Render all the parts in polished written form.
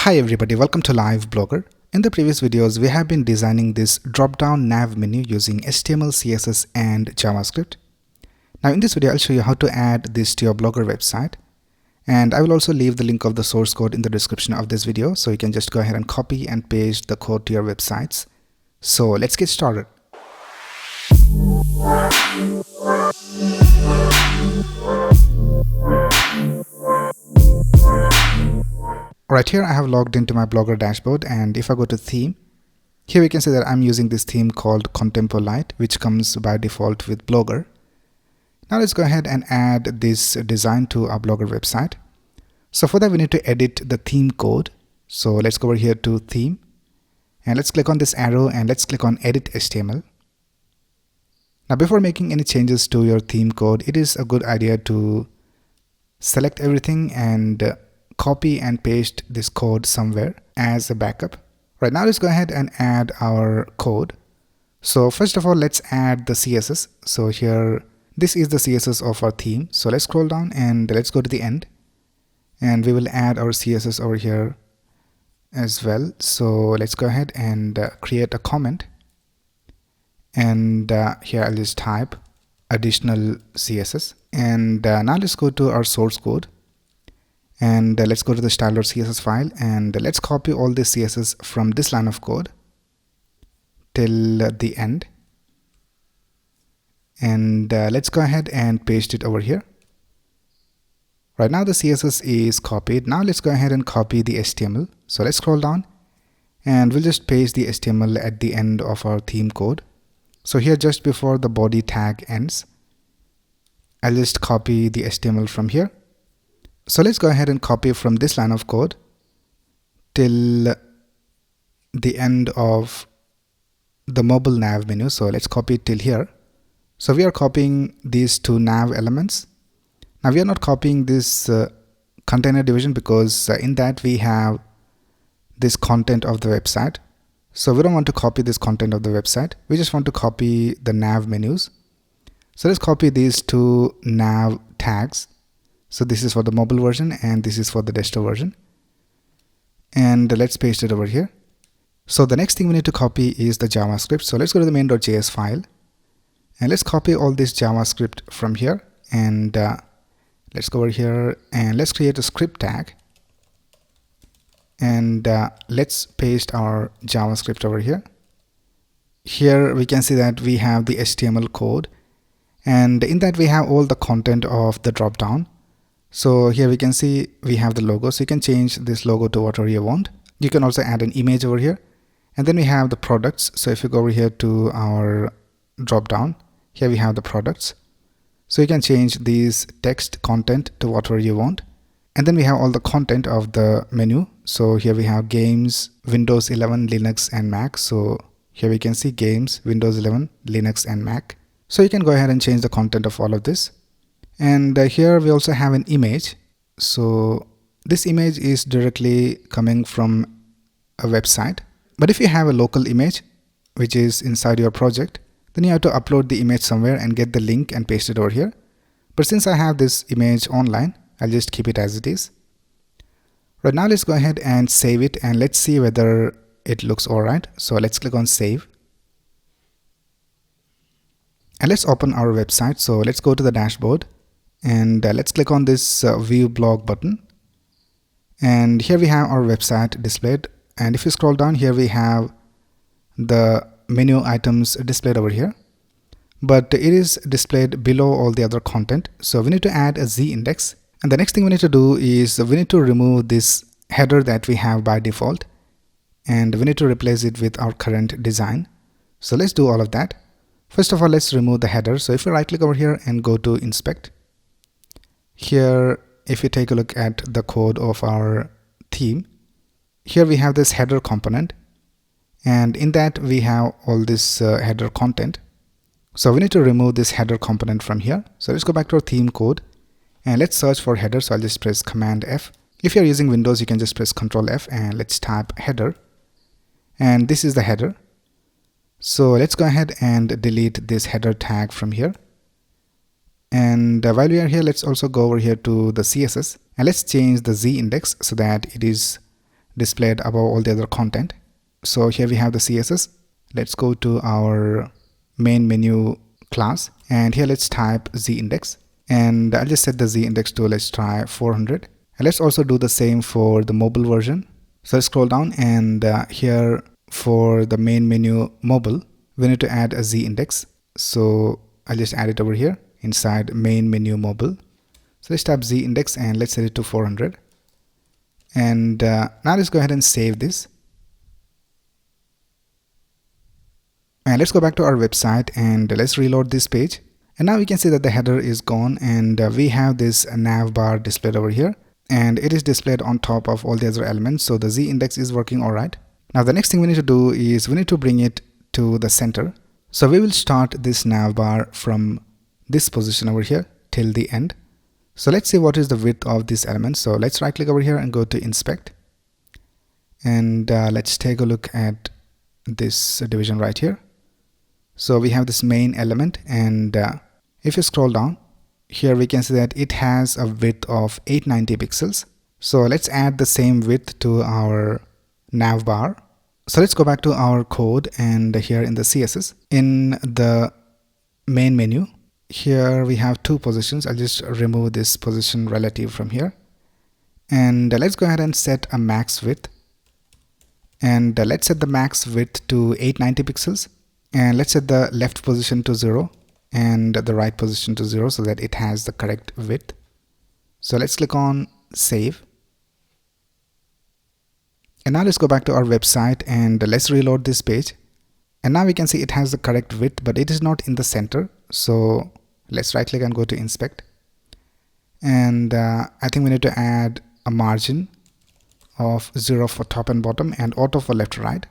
Hi everybody, welcome to Live Blogger. In the previous videos, we have been designing this drop-down nav menu using HTML, CSS and JavaScript. Now in this video, I'll show you how to add this to your Blogger website. And I will also leave the link of the source code in the description of this video, so you can just go ahead and copy and paste the code to your websites. So let's get started. Right here I have logged into my Blogger dashboard, and if I go to theme, here we can see that I'm using this theme called Contempo-Lite, which comes by default with Blogger. Now let's go ahead and add this design to our Blogger website. So for that we need to edit the theme code. So let's go over here to theme and let's click on this arrow and let's click on edit HTML. Now before making any changes to your theme code, it is a good idea to select everything and copy and paste this code somewhere as a backup. Right now let's go ahead and add our code. So first of all, let's add the CSS. So here, this is the CSS of our theme. So let's scroll down and let's go to the end and we will add our CSS over here as well. So let's go ahead and create a comment, and here I'll just type additional CSS, and now let's go to our source code. And let's go to the style.css file and let's copy all this CSS from this line of code till the end. And let's go ahead and paste it over here. Right now the CSS is copied. Now let's go ahead and copy the HTML. So let's scroll down and we'll just paste the HTML at the end of our theme code. So here, just before the body tag ends, I'll just copy the HTML from here. So let's go ahead and copy from this line of code till the end of the mobile nav menu. So let's copy it till here. So we are copying these two nav elements. Now we are not copying this container division because in that we have this content of the website. So we don't want to copy this content of the website. We just want to copy the nav menus. So let's copy these two nav tags. So this is for the mobile version and this is for the desktop version. And let's paste it over here. So the next thing we need to copy is the JavaScript. So let's go to the main.js file and let's copy all this JavaScript from here. And let's go over here and let's create a script tag. And let's paste our JavaScript over here. Here we can see that we have the HTML code, and in that we have all the content of the dropdown. So here we can see we have the logo, so you can change this logo to whatever you want. You can also add an image over here, and then we have the products. So if you go over here to our drop down, here we have the products. So you can change these text content to whatever you want, and then we have all the content of the menu. So here we have games, Windows 11, Linux and Mac. So here we can see games, Windows 11, Linux and Mac. So you can go ahead and change the content of all of this. And here we also have an image. So this image is directly coming from a website. But if you have a local image which is inside your project, then you have to upload the image somewhere and get the link and paste it over here. But since I have this image online, I'll just keep it as it is. Right now let's go ahead and save it and let's see whether it looks alright. So let's click on save. And let's open our website. So let's go to the dashboard. And let's click on this view blog button, and here we have our website displayed. And if you scroll down, here we have the menu items displayed over here, but it is displayed below all the other content. So we need to add a Z index, and the next thing we need to do is we need to remove this header that we have by default, and we need to replace it with our current design. So let's do all of that. First of all, let's remove the header. So if you right click over here and go to inspect, here, if you take a look at the code of our theme, here we have this header component, and in that we have all this header content. So we need to remove this header component from here. So let's go back to our theme code and let's search for header. So I'll just press Command F. If you're using Windows, you can just press Control F and let's type header. And this is the header. So let's go ahead and delete this header tag from here. And while we are here, let's also go over here to the CSS and let's change the Z index so that it is displayed above all the other content. So here we have the CSS. Let's go to our main menu class, and here let's type z index, and I'll just set the z index to, let's try 400. And let's also do the same for the mobile version. So let's scroll down, and here for the main menu mobile, we need to add a z index. So I'll just add it over here inside main menu mobile. So let's type z index and let's set it to 400. And now let's go ahead and save this. And let's go back to our website and let's reload this page. And now we can see that the header is gone, and we have this nav bar displayed over here, and it is displayed on top of all the other elements. So the z index is working all right. Now the next thing we need to do is we need to bring it to the center. So we will start this nav bar from this position over here till the end. So let's see what is the width of this element. So let's right click over here and go to inspect, and let's take a look at this division right here. So we have this main element, and if you scroll down here, we can see that it has a width of 890 pixels. So let's add the same width to our nav bar. So let's go back to our code, and here in the CSS, in the main menu, here we have two positions. I'll just remove this position relative from here, and let's go ahead and set a max width, and let's set the max width to 890 pixels, and let's set the left position to 0 and the right position to 0 so that it has the correct width. So let's click on save. And now let's go back to our website and let's reload this page. And now we can see it has the correct width, but it is not in the center. So let's right click and go to inspect. And I think we need to add a margin of 0 for top and bottom and auto for left to right.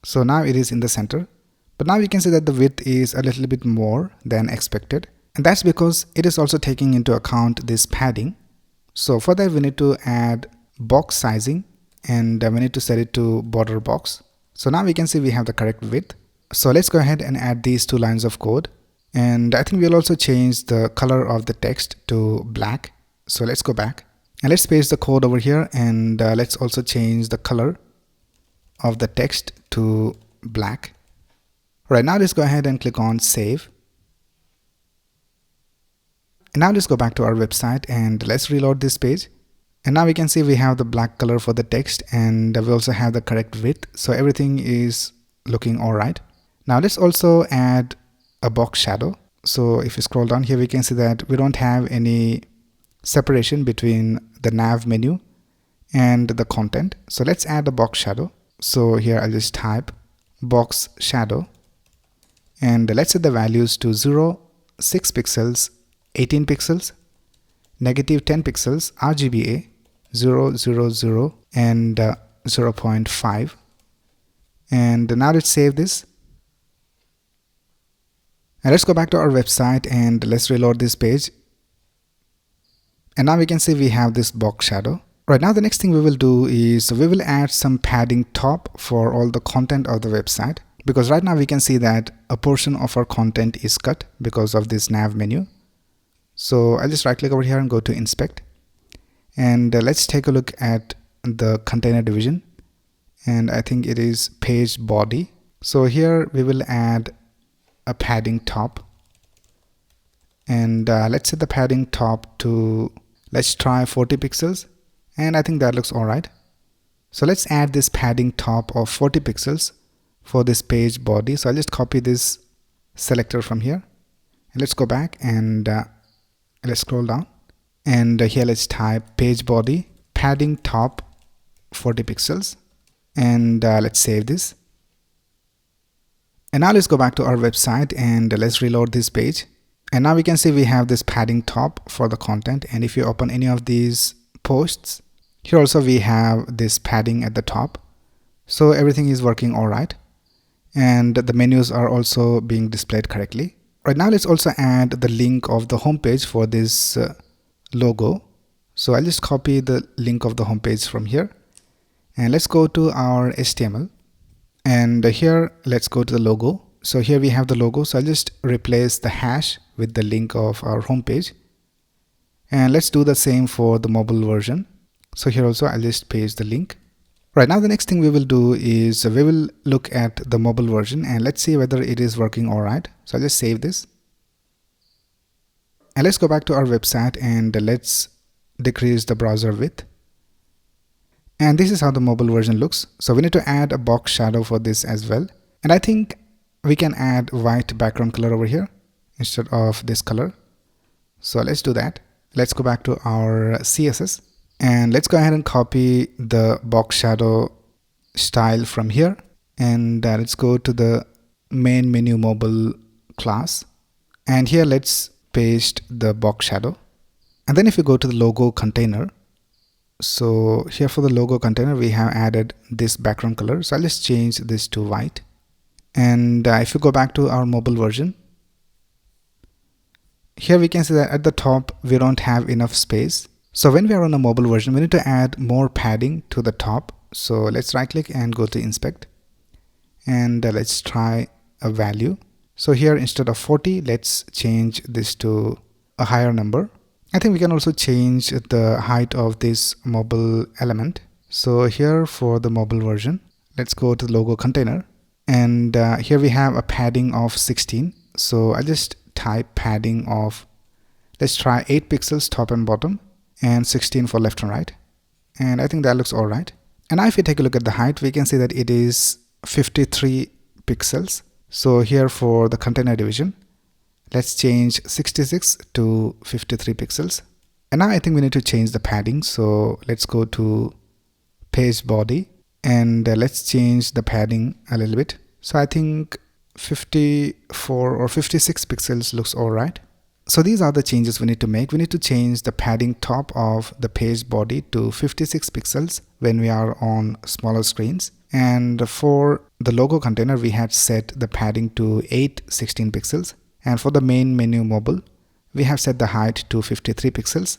So now it is in the center. But now we can see that the width is a little bit more than expected. And that's because it is also taking into account this padding. So for that we need to add box sizing, and we need to set it to border box. So now we can see we have the correct width. So let's go ahead and add these two lines of code. And I think we'll also change the color of the text to black. So let's go back and let's paste the code over here, and let's also change the color of the text to black. Right now let's go ahead and click on save. And now let's go back to our website and let's reload this page. And now we can see we have the black color for the text, and we also have the correct width. So everything is looking all right. Now let's also add a box shadow. So if you scroll down here, we can see that we don't have any separation between the nav menu and the content. So let's add a box shadow. So here I'll just type box shadow, and let's set the values to 0, 6 pixels, 18 pixels, negative 10 pixels, RGBA, 0, 0, 0, and 0.5. And now let's save this. And let's go back to our website and let's reload this page. And now we can see we have this box shadow. Right now the next thing we will do is we will add some padding top for all the content of the website, because right now we can see that a portion of our content is cut because of this nav menu. So I'll just right click over here and go to inspect, and let's take a look at the container division, and I think it is page body. So here we will add a padding top, and let's set the padding top to, let's try 40 pixels, and I think that looks alright. So let's add this padding top of 40 pixels for this page body. So I'll just copy this selector from here, and let's go back and let's scroll down, and here let's type page body padding top 40 pixels, and let's save this. And now let's go back to our website and let's reload this page. And now we can see we have this padding top for the content, and if you open any of these posts, here also we have this padding at the top. So everything is working all right, and the menus are also being displayed correctly. Right now let's also add the link of the homepage for this logo. So I'll just copy the link of the homepage from here, and let's go to our HTML, and here let's go to the logo. So here we have the logo, so I'll just replace the hash with the link of our homepage, and let's do the same for the mobile version. So here also I'll just paste the link, Right now, the next thing we will do is we will look at the mobile version and let's see whether it is working all right. So I'll just save this. And let's go back to our website and let's decrease the browser width. And this is how the mobile version looks. So we need to add a box shadow for this as well. And I think we can add white background color over here instead of this color. So let's do that. Let's go back to our CSS and let's go ahead and copy the box shadow style from here. And let's go to the main menu mobile class. And here let's paste the box shadow. And then if you go to the logo container, so here for the logo container, we have added this background color. So I'll just change this to white. And if you go back to our mobile version, here we can see that at the top, we don't have enough space. So when we are on a mobile version, we need to add more padding to the top. So let's right click and go to inspect. And let's try a value. So here instead of 40, let's change this to a higher number. I think we can also change the height of this mobile element. So here for the mobile version, let's go to the logo container. And here we have a padding of 16. So I just type padding of, let's try 8 pixels top and bottom and 16 for left and right. And I think that looks all right. And now if you take a look at the height, we can see that it is 53 pixels. So here for the container division, let's change 66 to 53 pixels. And now I think we need to change the padding. So let's go to page body and let's change the padding a little bit. So I think 54 or 56 pixels looks all right. So these are the changes we need to make. We need to change the padding top of the page body to 56 pixels when we are on smaller screens. And for the logo container, we had set the padding to 816 pixels. And for the main menu mobile, we have set the height to 53 pixels.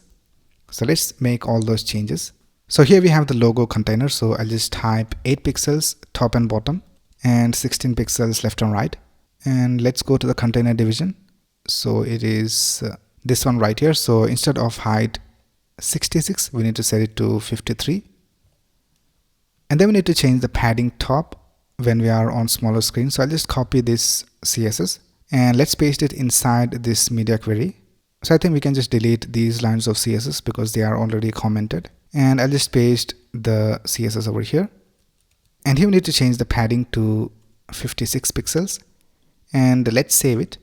So let's make all those changes. So here we have the logo container. So I'll just type 8 pixels top and bottom and 16 pixels left and right. And let's go to the container division. So it is this one right here. So instead of height 66, we need to set it to 53. And then we need to change the padding top when we are on smaller screens. So I'll just copy this CSS and let's paste it inside this media query. So I think we can just delete these lines of CSS because they are already commented. And I'll just paste the CSS over here. And here we need to change the padding to 56 pixels. And let's save it.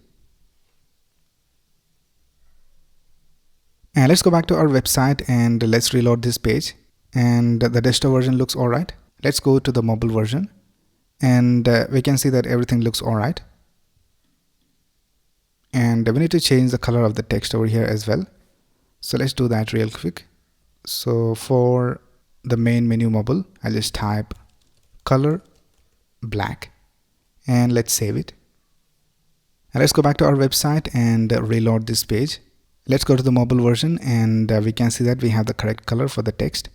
And let's go back to our website and let's reload this page. And the desktop version looks all right. Let's go to the mobile version. And we can see that everything looks all right. And we need to change the color of the text over here as well. So let's do that real quick. So for the main menu mobile, I'll just type color black and let's save it. And let's go back to our website and reload this page. Let's go to the mobile version and we can see that we have the correct color for the text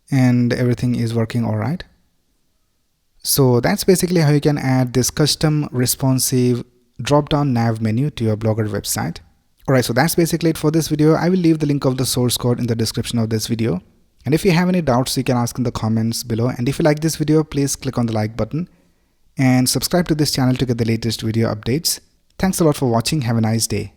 and everything is working all right. So that's basically how you can add this custom responsive drop-down nav menu to your Blogger website. Alright, so that's basically it for this video. I will leave the link of the source code in the description of this video. And if you have any doubts, you can ask in the comments below. And if you like this video, please click on the like button and subscribe to this channel to get the latest video updates. Thanks a lot for watching. Have a nice day.